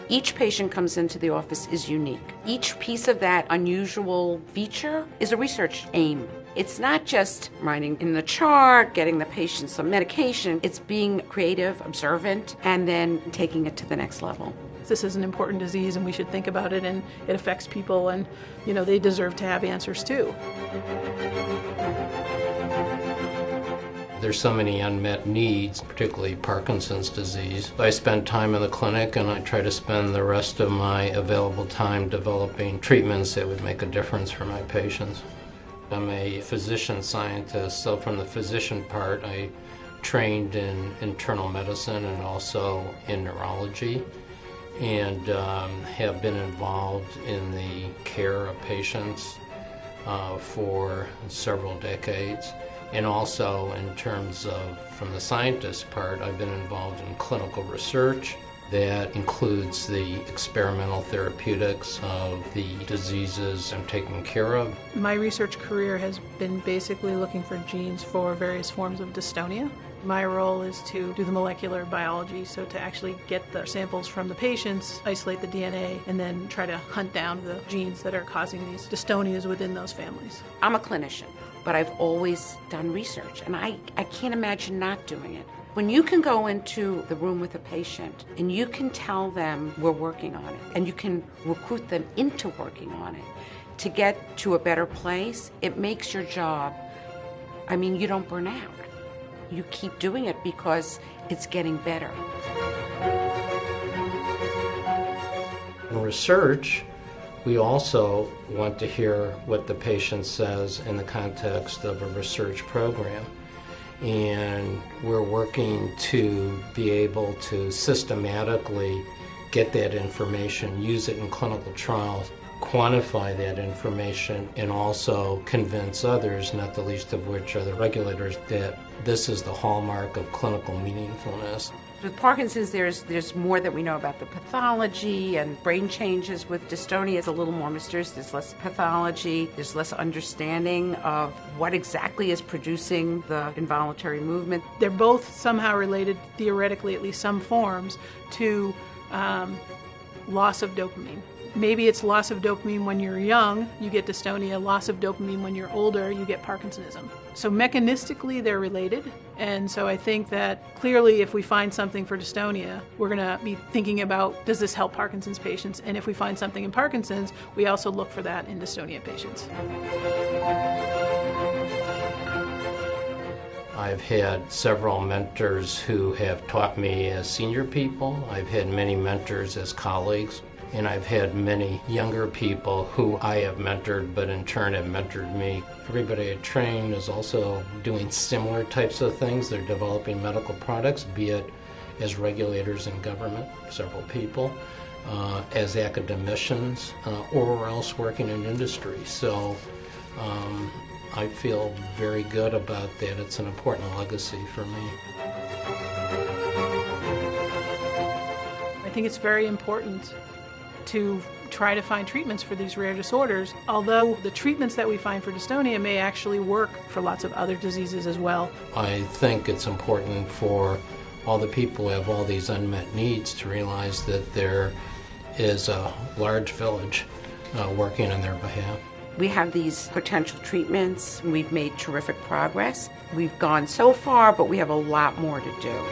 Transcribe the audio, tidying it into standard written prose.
Each patient comes into the office is unique. Each piece of that unusual feature is a research aim. It's not just writing in the chart, getting the patient some medication. It's being creative, observant, and then taking it to the next level. This is an important disease and we should think about it, and it affects people, and they deserve to have answers too. There's so many unmet needs, particularly Parkinson's disease. I spend time in the clinic and I try to spend the rest of my available time developing treatments that would make a difference for my patients. I'm a physician scientist, so from the physician part, I trained in internal medicine and also in neurology, and have been involved in the care of patients for several decades. And also in terms of, from the scientist part, I've been involved in clinical research that includes the experimental therapeutics of the diseases I'm taking care of. My research career has been basically looking for genes for various forms of dystonia. My role is to do the molecular biology, so to actually get the samples from the patients, isolate the DNA, and then try to hunt down the genes that are causing these dystonias within those families. I'm a clinician, but I've always done research, and I can't imagine not doing it. When you can go into the room with a patient and you can tell them we're working on it, and you can recruit them into working on it to get to a better place, it makes your job, you don't burn out. You keep doing it because it's getting better. In research, we also want to hear what the patient says in the context of a research program. And we're working to be able to systematically get that information, use it in clinical trials, quantify that information, and also convince others, not the least of which are the regulators, that this is the hallmark of clinical meaningfulness. With Parkinson's, there's more that we know about the pathology and brain changes. With dystonia, it's a little more mysterious. There's less pathology. There's less understanding of what exactly is producing the involuntary movement. They're both somehow related, theoretically, at least some forms, to loss of dopamine. Maybe it's loss of dopamine when you're young, you get dystonia. Loss of dopamine when you're older, you get Parkinsonism. So mechanistically, they're related. And so I think that clearly if we find something for dystonia, we're going to be thinking about, does this help Parkinson's patients? And if we find something in Parkinson's, we also look for that in dystonia patients. I've had several mentors who have taught me as senior people. I've had many mentors as colleagues. And I've had many younger people who I have mentored, but in turn have mentored me. Everybody I train is also doing similar types of things. They're developing medical products, be it as regulators in government, several people, as academicians, or else working in industry. So I feel very good about that. It's an important legacy for me. I think it's very important to try to find treatments for these rare disorders, although the treatments that we find for dystonia may actually work for lots of other diseases as well. I think it's important for all the people who have all these unmet needs to realize that there is a large village working on their behalf. We have these potential treatments. We've made terrific progress. We've gone so far, but we have a lot more to do.